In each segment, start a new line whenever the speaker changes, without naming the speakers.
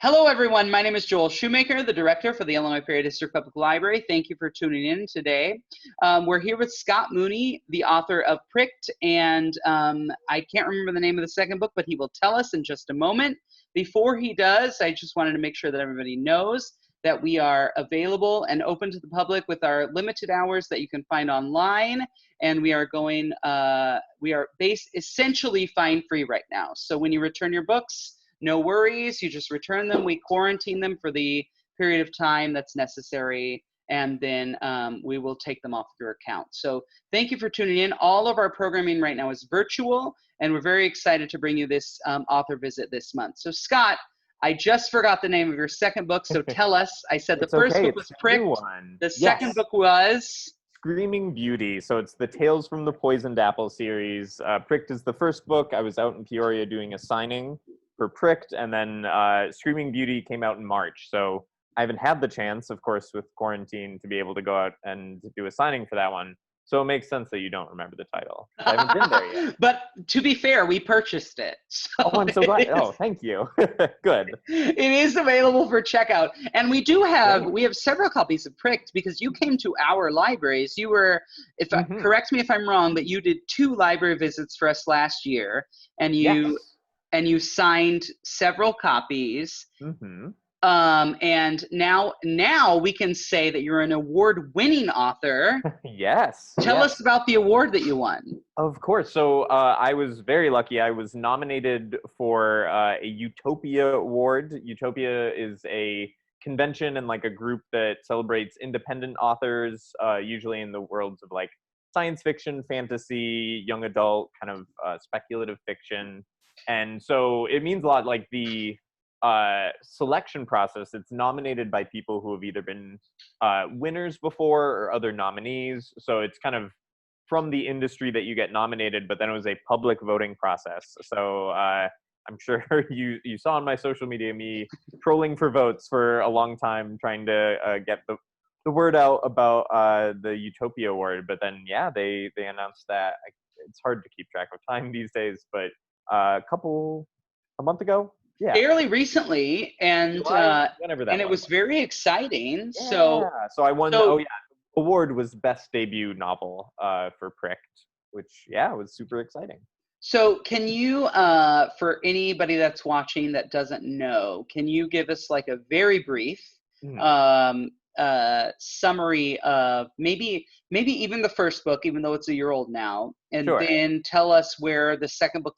Hello, everyone. My name is Joel Shoemaker, the director for the Illinois Periodistic Public Library. Thank you for tuning in today. We're here with Scott Mooney, the author of Pricked, and I can't remember the name of the second book, but he will tell us in just a moment. Before he does, I just wanted to make sure that everybody knows that we are available and open to the public with our limited hours that you can find online, and we are essentially fine-free right now. So when you return your books, no worries, you just return them. We quarantine them for the period of time that's necessary, and then we will take them off your account. So thank you for tuning in. All of our programming right now is virtual, and we're very excited to bring you this author visit this month. So Scott, I just forgot the name of your second book, so tell us. I said the first book was Pricked. The second book was?
Screaming Beauty. So it's the Tales from the Poisoned Apple series. Pricked is the first book. I was out in Peoria doing a signing for Pricked, and then Screaming Beauty came out in March. So I haven't had the chance, of course, with quarantine, to be able to go out and do a signing for that one. So it makes sense that you don't remember the title. I haven't been there yet.
But to be fair, we purchased it. So
I'm so glad. Oh, thank you. Good.
It is available for checkout. And we have several copies of Pricked because you came to our libraries. You were, correct me if I'm wrong, but you did 2 library visits for us last year, and you signed several copies. And now we can say that you're an award-winning author.
Yes.
Tell us about the award that you won.
Of course. So I was very lucky. I was nominated for a Utopia Award. Utopia is a convention and like a group that celebrates independent authors, usually in the worlds of like science fiction, fantasy, young adult, kind of speculative fiction. And so it means a lot. Like the selection process, it's nominated by people who have either been winners before or other nominees. So it's kind of from the industry that you get nominated, but then it was a public voting process. So I'm sure you saw on my social media me trolling for votes for a long time, trying to get the word out about the Utopia Award. But then, yeah, they announced that. It's hard to keep track of time these days, but a month ago. Yeah.
Fairly recently, and
whenever that
and it was very exciting.
Yeah.
So
I won. Award was best debut novel for Pricked, which was super exciting.
So can you, for anybody that's watching that doesn't know, can you give us like a very brief summary of maybe even the first book, even though it's a year old now, and then tell us where the second book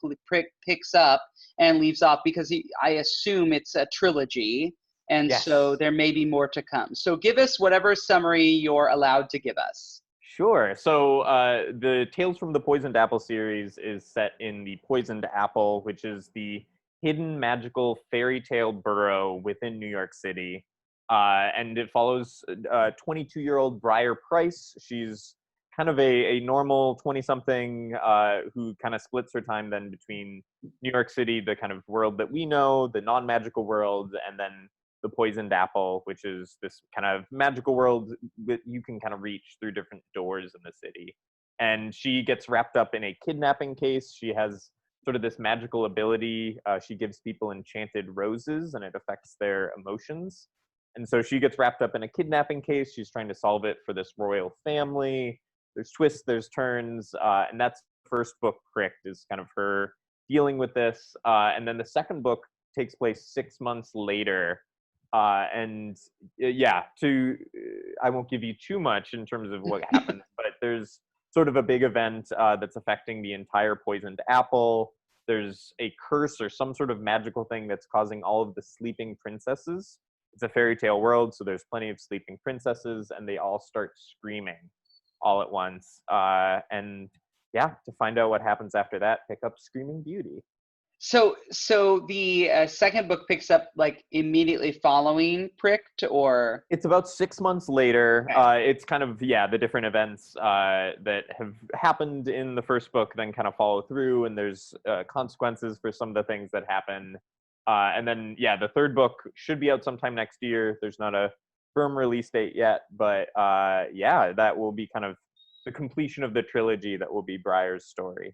picks up and leaves off, because I assume it's a trilogy, and so there may be more to come. So give us whatever summary you're allowed to give us.
Sure. So the Tales from the Poisoned Apple series is set in the Poisoned Apple, which is the hidden magical fairy tale borough within New York City. And it follows 22-year-old Briar Price. She's kind of a normal 20-something who kind of splits her time then between New York City, the kind of world that we know, the non-magical world, and then the Poisoned Apple, which is this kind of magical world that you can kind of reach through different doors in the city. And she gets wrapped up in a kidnapping case. She has sort of this magical ability. She gives people enchanted roses, and it affects their emotions. And so she gets wrapped up in a kidnapping case. She's trying to solve it for this royal family. There's twists, there's turns, and that's the first book, Pricked, is kind of her dealing with this. And then the second book takes place 6 months later. I won't give you too much in terms of what happens, but there's sort of a big event that's affecting the entire Poisoned Apple. There's a curse or some sort of magical thing that's causing all of the sleeping princesses. It's a fairy tale world, so there's plenty of sleeping princesses, and they all start screaming all at once. To find out what happens after that, pick up Screaming Beauty.
So the second book picks up like immediately following Pricked, or?
It's about 6 months later.
Okay.
It's kind of, the different events that have happened in the first book then kind of follow through, and there's consequences for some of the things that happen. And then, the third book should be out sometime next year. There's not a firm release date yet, but that will be kind of the completion of the trilogy that will be Briar's story.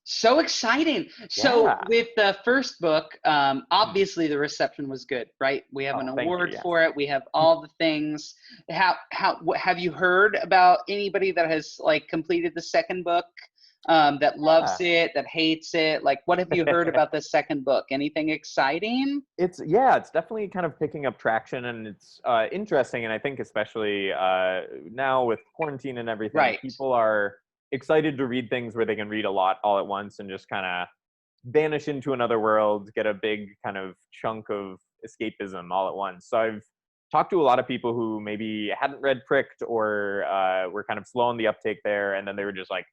So exciting. So
Yeah.
with the first book,
Mm.
obviously the reception was good, right? We have
Oh,
an
thank you.
award
Yes.
for it. We have all the things. Have you heard about anybody that has like completed the second book, that loves
Yeah.
it, that hates it? Like, what have you heard about the second book? Anything exciting?
It's definitely kind of picking up traction, and it's interesting. And I think especially now with quarantine and everything,
Right.
people are excited to read things where they can read a lot all at once and just kind of vanish into another world, get a big kind of chunk of escapism all at once. So I've talked to a lot of people who maybe hadn't read Pricked or were kind of slow on the uptake there, and then they were just like,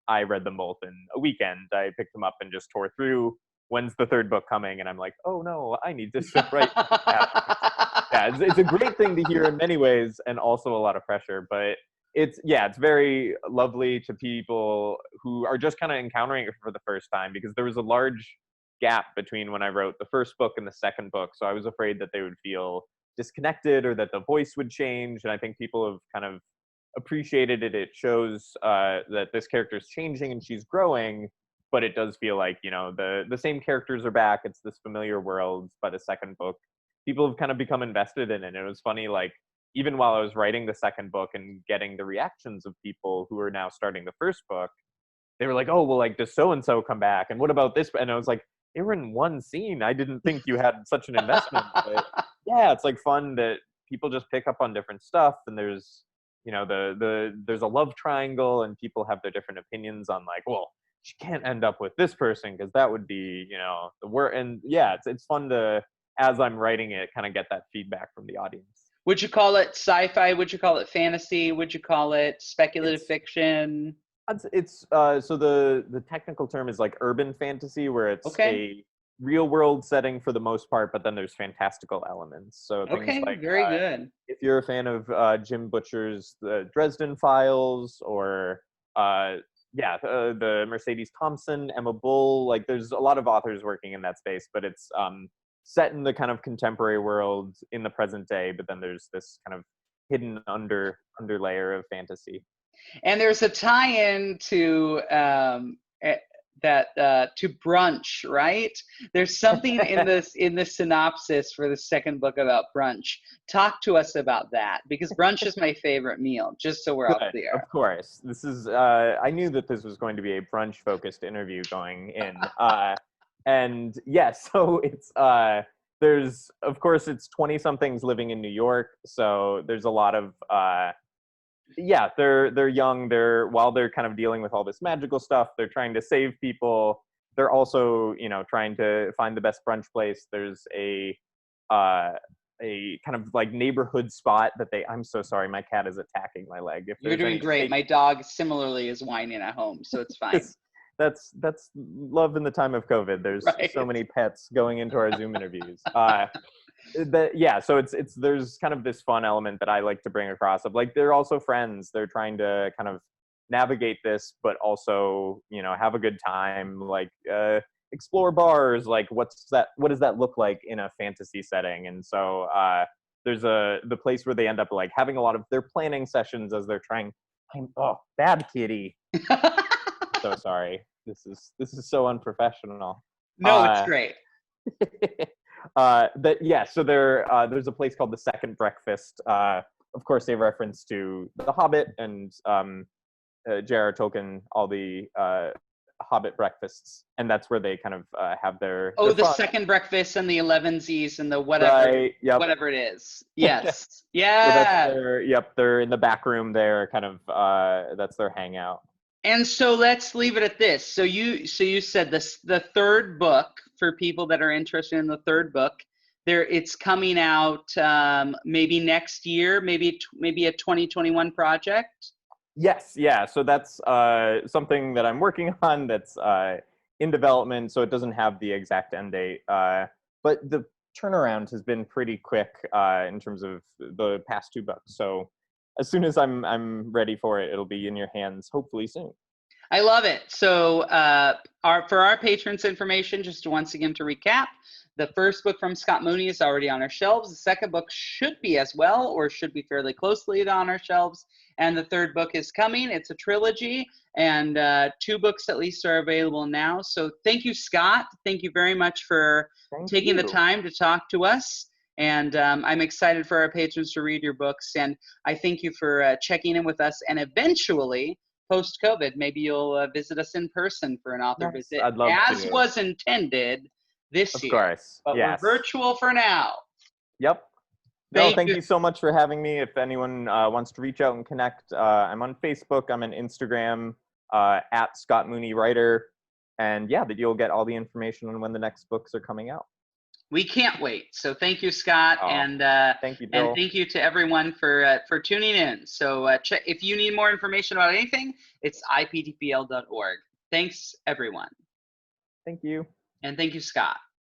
I read them both in a weekend. I picked them up and just tore through. When's the third book coming? And I'm like, oh no, I need to sit right fast. Yeah, it's a great thing to hear in many ways, and also a lot of pressure. But it's very lovely to people who are just kind of encountering it for the first time, because there was a large gap between when I wrote the first book and the second book. So I was afraid that they would feel disconnected or that the voice would change. And I think people have kind of appreciated it. It shows that this character is changing and she's growing, but it does feel like, the same characters are back. It's this familiar world. By the second book, people have kind of become invested in it. And it was funny, like, even while I was writing the second book and getting the reactions of people who are now starting the first book, they were like, oh, well, like, does so and so come back? And what about this? And I was like, they were in one scene. I didn't think you had such an investment. But yeah, it's like fun that people just pick up on different stuff. And there's, there's a love triangle, and people have their different opinions on, like, well, she can't end up with this person because that would be, the worst. And yeah, it's fun to, as I'm writing it, kind of get that feedback from the audience.
Would you call it sci-fi? Would you call it fantasy? Would you call it speculative
It's
fiction?
so the technical term is like urban fantasy, where it's
Okay.
a real world setting for the most part, but then there's fantastical elements. So things
Okay,
like
very good.
if you're a fan of Jim Butcher's The Dresden Files, or the Mercedes Thompson, Emma Bull, like there's a lot of authors working in that space, but it's set in the kind of contemporary world in the present day, but then there's this kind of hidden underlayer of fantasy.
And there's a tie-in to to brunch, right? There's something in the synopsis for the second book about brunch. Talk to us about that, because brunch is my favorite meal. Just so we're all
Good,
clear.
of course. This is I knew that this was going to be a brunch focused interview going in. And yeah, so it's there's, of course, it's 20 somethings living in New York, so there's a lot of they're young, while they're kind of dealing with all this magical stuff, they're trying to save people. They're also, trying to find the best brunch place. There's a kind of like neighborhood spot that I'm so sorry, my cat is attacking my leg. If
You're
there's
doing
any
great. My dog similarly is whining at home, so it's fine.
that's love in the time of COVID. There's
Right.
so many pets going into our Zoom interviews. So it's there's kind of this fun element that I like to bring across, of like, they're also friends. They're trying to kind of navigate this, but also, have a good time, like explore bars, like what does that look like in a fantasy setting? And so there's the place where they end up like having a lot of their planning sessions as they're trying. Bad kitty. So sorry. This is so unprofessional.
No, it's great.
So there's a place called the Second Breakfast. Of course, they reference to The Hobbit and J.R.R. Tolkien, all the Hobbit breakfasts, and that's where they kind of have their
The
fun.
Second Breakfast and the 11sies and the whatever,
Right, yep.
whatever it is. Yes.
Yeah.
Yeah.
They're in the back room there, kind of that's their hangout.
And so let's leave it at this. So you said this, the third book, for people that are interested in the third book, it's coming out maybe next year, maybe a 2021 project.
Yes, yeah. So that's something that I'm working on, that's in development, so it doesn't have the exact end date. But the turnaround has been pretty quick in terms of the past two books. So as soon as I'm ready for it, it'll be in your hands hopefully soon.
I love it. So for our patrons' information, just once again to recap, The first book from Scott Mooney is already on our shelves. The second book should be as well, or should be fairly closely on our shelves. And the third book is coming. It's a trilogy, and 2 books at least are available now. So thank you, Scott. Thank you very much for taking the time to talk to us. And I'm excited for our patrons to read your books. And I thank you for checking in with us. And eventually, post-COVID, maybe you'll visit us in person for an author visit,
I'd love
as
to.
was intended this year.
Of course.
But we're virtual for now.
Yep. Thank you so much for having me. If anyone wants to reach out and connect, I'm on Facebook. I'm on Instagram at Scott Mooney Writer. And yeah, that you'll get all the information on when the next books are coming out.
We can't wait. So thank you, Scott, and
thank you, Bill.
and thank you to everyone for tuning in. So if you need more information about anything, it's iptpl.org. Thanks, everyone.
Thank you.
And thank you, Scott.